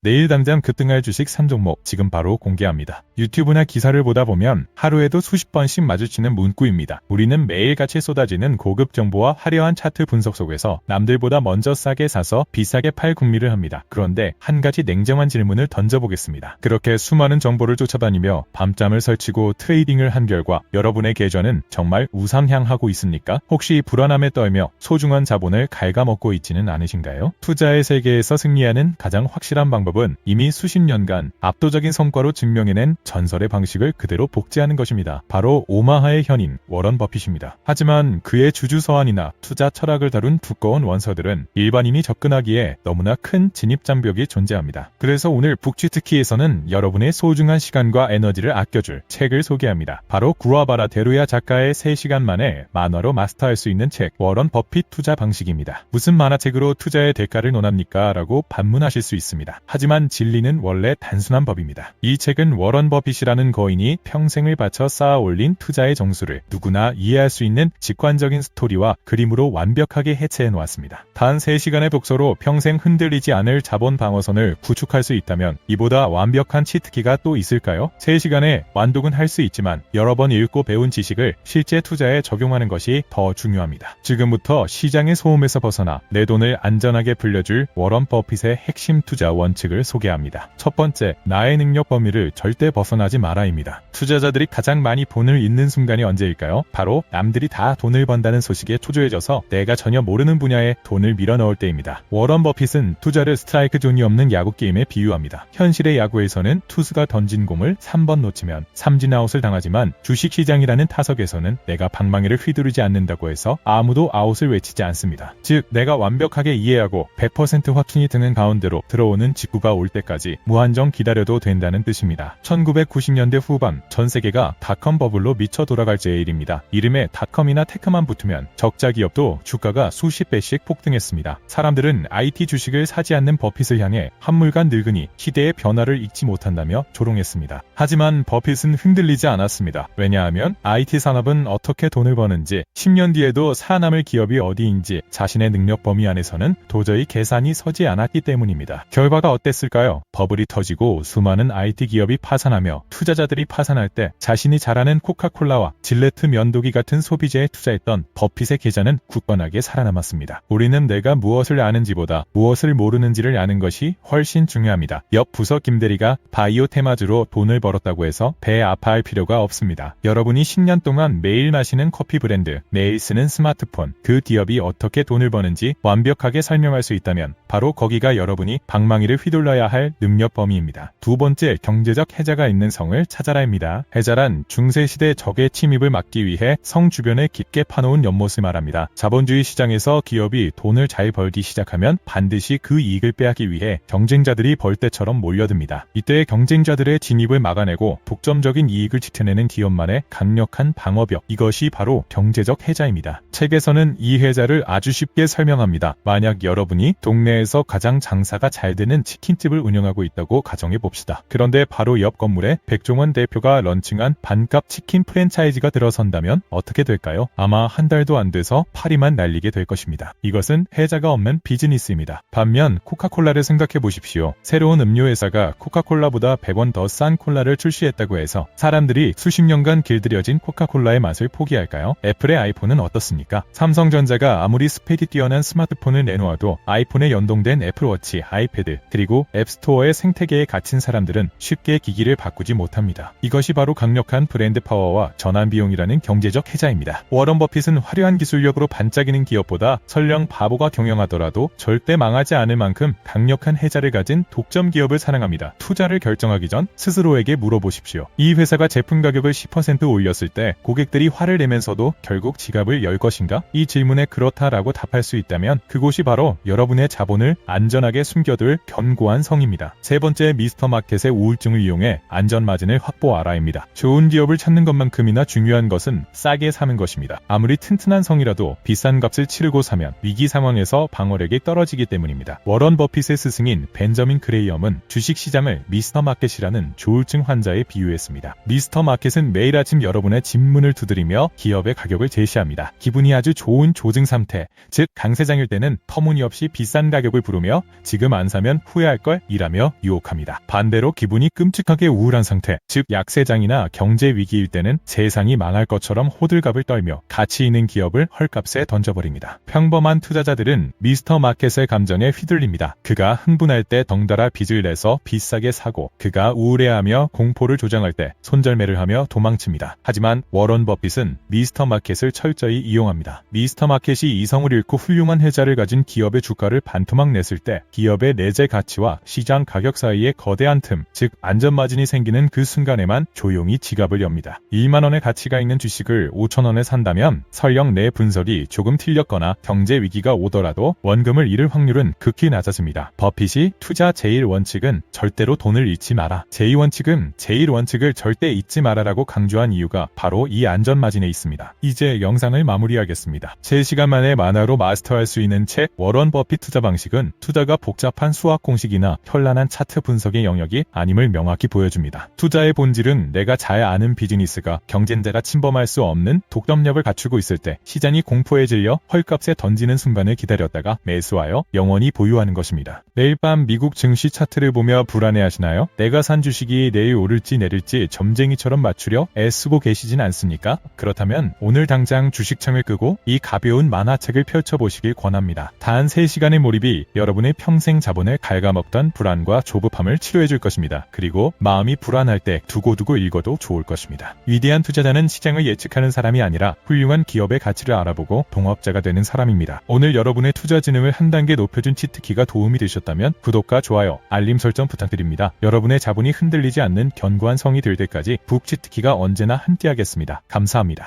내일 당장 급등할 주식 3종목 지금 바로 공개합니다. 유튜브나 기사를 보다 보면 하루에도 수십 번씩 마주치는 문구입니다. 우리는 매일같이 쏟아지는 고급 정보와 화려한 차트 분석 속에서 남들보다 먼저 싸게 사서 비싸게 팔 궁리를 합니다. 그런데 한 가지 냉정한 질문을 던져보겠습니다. 그렇게 수많은 정보를 쫓아다니며 밤잠을 설치고 트레이딩을 한 결과 여러분의 계좌는 정말 우상향하고 있습니까? 혹시 불안함에 떨며 소중한 자본을 갉아먹고 있지는 않으신가요? 투자의 세계에서 승리하는 가장 확실한 방법은 이미 수십 년간 압도적인 성과로 증명해낸 전설의 방식을 그대로 복제하는 것입니다. 바로 오마하의 현인 워런 버핏입니다. 하지만 그의 주주서한이나 투자 철학을 다룬 두꺼운 원서들은 일반인이 접근하기에 너무나 큰 진입장벽이 존재합니다. 그래서 오늘 북쥐특기에서는 여러분의 소중한 시간과 에너지를 아껴줄 책을 소개합니다. 바로 구와바라 데루야 작가의 3시간 만에 만화로 마스터할 수 있는 책 워런 버핏 투자 방식입니다. 무슨 만화책으로 투자의 대가를 논합니까? 라고 반문하실 수 있습니다. 하지만 진리는 원래 단순한 법입니다. 이 책은 워런 버핏이라는 거인이 평생을 바쳐 쌓아 올린 투자의 정수를 누구나 이해할 수 있는 직관적인 스토리와 그림으로 완벽하게 해체해 놓았습니다. 단 3시간의 독서로 평생 흔들리지 않을 자본 방어선을 구축할 수 있다면 이보다 완벽한 치트키가 또 있을까요? 3시간에 완독은 할 수 있지만 여러 번 읽고 배운 지식을 실제 투자에 적용하는 것이 더 중요합니다. 지금부터 시장의 소음에서 벗어나 내 돈을 안전하게 불려줄 워런 버핏의 핵심 투자 원칙을 소개합니다. 첫 번째, 나의 능력 범위를 절대 벗어나지 마라입니다. 투자자들이 가장 많이 돈을 잃는 순간이 언제일까요? 바로 남들이 다 돈을 번다는 소식에 초조해져서 내가 전혀 모르는 분야에 돈을 밀어넣을 때입니다. 워런 버핏은 투자를 스트라이크 존이 없는 야구 게임에 비유합니다. 현실의 야구에서는 투수가 던진 공을 3번 놓치면 삼진아웃을 당하지만 주식시장이라는 타석에서는 내가 방망이를 휘두르지 않는다고 해서 아무도 아웃을 외치지 않습니다. 즉 내가 완벽하게 이해하고 100% 확신이 드는 가운데로 들어오는 직구가 올 때까지 무한정 기다려도 된다는 뜻입니다. 1990년대 후반 전 세계가 닷컴 버블로 미쳐 돌아갈 제일입니다. 이름에 닷컴이나 테크만 붙으면 적자 기업도 주가가 수십 배씩 폭등했습니다. 사람들은 IT 주식을 사지 않는 버핏을 향해 한물간 늙은이 시대의 변화를 잊지 못한다며 조롱했습니다. 하지만 버핏은 흔들리지 않았습니다. 왜냐하면 IT 산업은 어떻게 돈을 버는지 10년 뒤에도 살아남을 기업이 어디인지 자신의 능력 범위 안에서는 도저히 계산이 서지 않았기 때문입니다. 결과가 어땠을까요? 버블이 터지고 수많은 IT 기업이 파산하며 투자자들이 파산할 때 자신이 잘 아는 코카콜라와 질레트 면도기 같은 소비재에 투자했던 버핏의 계좌는 굳건하게 살아남았습니다. 우리는 내가 무엇을 아는지보다 무엇을 모르는지를 아는 것이 훨씬 중요합니다. 옆 부서 김대리가 바이오 테마주로 돈을 벌었다고 해서 배 아파할 필요가 없습니다. 여러분이 10년 동안 매일 마시는 커피 브랜드, 매일 쓰는 스마트폰, 그 기업이 어떻게 돈을 버는지 완벽하게 설명할 수 있다면 바로 거기가 여러분이 방망이를 휘둘러야 할 능력 범위입니다. 두 번째, 경제적 해자가 있는 성을 찾아라입니다. 해자란 중세시대 적의 침입을 막기 위해 성 주변에 깊게 파놓은 연못을 말합니다. 자본주의 시장에서 기업이 돈을 잘 벌기 시작하면 반드시 그 이익을 빼앗기 위해 경쟁자들이 벌떼처럼 몰려듭니다. 이때 경쟁자들의 진입을 막아내고 독점적인 이익을 지켜내는 기업만의 강력한 방어벽, 이것이 바로 경제적 해자입니다. 책에서는 이 해자를 아주 쉽게 설명합니다. 만약 여러분이 동네에서 가장 장사가 잘 되는 치킨집을 운영하고 있다고 가정해 봅시다. 그런데 바로 옆 건물에 백종원 대표가 런칭한 반값 치킨 프랜차이즈가 들어선다면 어떻게 될까요? 아마 한 달도 안 돼서 파리만 날리게 될 것입니다. 이것은 해자가 없는 비즈니스입니다. 반면 코카콜라를 생각해 보십시오. 새로운 음료 회사가 코카콜라보다 100원 더 싼 콜라를 출시했다고 해서 사람들이 수십 년간 길들여진 코카콜라의 맛을 포기할까요? 애플의 아이폰은 어떻습니까? 삼성전자가 아무리 스펙이 뛰어난 스마트폰을 내놓아도 아이폰에 연동된 애플워치, 아이패드, 그리고 앱스토어의 생태계에 갇힌 사람들은 쉽게 기기를 바꾸지 못합니다. 이것이 바로 강력한 브랜드 파워와 전환 비용이라는 경제적 해자입니다. 워런 버핏은 화려한 기술력으로 반짝이는 기업보다 설령 바보가 경영하더라도 절대 망하지 않을 만큼 강력한 해자를 가진 독점 기업을 사랑합니다. 투자를 결정하기 전 스스로에게 물어보십시오. 이 회사가 제품 가격을 10% 올렸을 때 고객들이 화를 내면서도 결국 지갑을 열 것인가? 이 질문에 그렇다라고 답할 수 있다면 그곳이 바로 여러분의 자본을 안전하게 숨겨둘 견고한 성입니다. 세 번째, 미스터 마켓의 우울증을 이용해 안전 마진을 확보하라입니다. 좋은 기업을 찾는 것만큼이나 중요한 것은 싸게 사는 것입니다. 아무리 튼튼한 성이라도 비싼 값을 치르고 사면 위기 상황에서 방어력이 떨어지기 때문입니다. 워런 버핏의 스승인 벤저민 그레이엄은 주식시장을 미스터 마켓이라는 조울증 환자에 비유했습니다. 미스터 마켓은 매일 아침 여러분의 집문을 두드리며 기업의 가격을 제시합니다. 기분이 아주 좋은 조증 상태, 즉 강세장일 때는 터무니없이 비싼 가격을 부르며 지금 안 사면 후회할 할걸? 이라며 유혹합니다. 반대로 기분이 끔찍하게 우울한 상태, 즉 약세장이나 경제 위기일 때는 세상이 망할 것처럼 호들갑을 떨며 가치 있는 기업을 헐값에 던져버립니다. 평범한 투자자들은 미스터 마켓의 감정에 휘둘립니다. 그가 흥분할 때 덩달아 빚을 내서 비싸게 사고, 그가 우울해하며 공포를 조장할 때 손절매를 하며 도망칩니다. 하지만 워런 버핏은 미스터 마켓을 철저히 이용합니다. 미스터 마켓이 이성을 잃고 훌륭한 혜자를 가진 기업의 주가를 반토막 냈을 때 기업의 내재 가치와 시장 가격 사이에 거대한 틈, 즉 안전마진이 생기는 그 순간에만 조용히 지갑을 엽니다. 1만원의 가치가 있는 주식을 5천원에 산다면 설령 내 분석이 조금 틀렸거나 경제 위기가 오더라도 원금을 잃을 확률은 극히 낮아집니다. 버핏이 투자 제1원칙은 절대로 돈을 잃지 마라. 제2원칙은 제1원칙을 절대 잊지 마라라고 강조한 이유가 바로 이 안전마진에 있습니다. 이제 영상을 마무리하겠습니다. 3시간 만에 만화로 마스터할 수 있는 책 워런 버핏 투자 방식은 투자가 복잡한 수학 공식이나 현란한 차트 분석의 영역이 아님을 명확히 보여줍니다. 투자의 본질은 내가 잘 아는 비즈니스가 경쟁자가 침범할 수 없는 독점력을 갖추고 있을 때 시장이 공포에 질려 헐값에 던지는 순간을 기다렸다가 매수하여 영원히 보유하는 것입니다. 매일 밤 미국 증시 차트를 보며 불안해하시나요? 내가 산 주식이 내일 오를지 내릴지 점쟁이처럼 맞추려 애쓰고 계시진 않습니까? 그렇다면 오늘 당장 주식창을 끄고 이 가벼운 만화책을 펼쳐보시길 권합니다. 단 3시간의 몰입이 여러분의 평생 자본을 갉아먹던 불안과 조급함을 치료해줄 것입니다. 그리고 마음이 불안할 때 두고두고 읽어도 좋을 것입니다. 위대한 투자자는 시장을 예측하는 사람이 아니라 훌륭한 기업의 가치를 알아보고 동업자가 되는 사람입니다. 오늘 여러분의 투자 지능을 한 단계 높여준 치트키가 도움이 되셨다면 구독과 좋아요, 알림 설정 부탁드립니다. 여러분의 자본이 흔들리지 않는 견고한 성이 될 때까지 북치트키가 언제나 함께하겠습니다. 감사합니다.